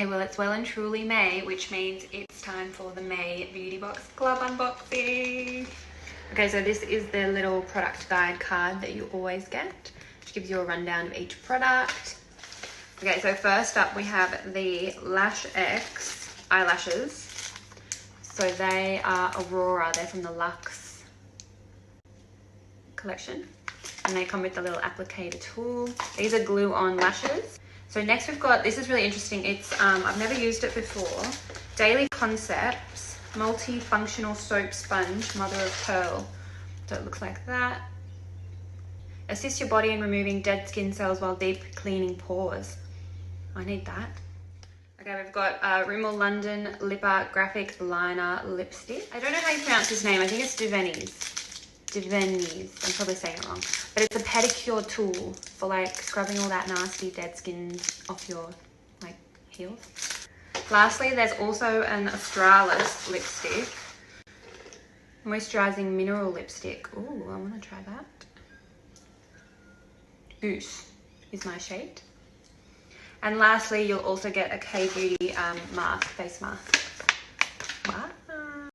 Okay, well it's well and truly May, which means it's time for the May Beauty Box Club unboxing. Okay, so this is the little product guide card that you always get, which gives you a rundown of each product. Okay, so first up we have the Lashx Eyelashes. So they are Aurora, they're from the Lashx collection. And they come with a little applicator tool. These are glue-on lashes. So next we've got, this is really interesting, it's, I've never used it before, Daily Concepts Multi-Functional Soap Sponge, Mother of Pearl. So it looks like that. Assist your body in removing dead skin cells while deep cleaning pores. I need that. Okay, we've got Rimmel London Lip Art Graphic Liner Lipstick. I don't know how you pronounce his name, I think it's Devenese, I'm probably saying it wrong. But it's a pedicure tool for like scrubbing all that nasty dead skin off your like heels. Lastly, there's also an Australis lipstick. Moisturizing mineral lipstick. Ooh, I want to try that. Goose is my shade. And lastly, you'll also get a K-Beauty mask, face mask. What?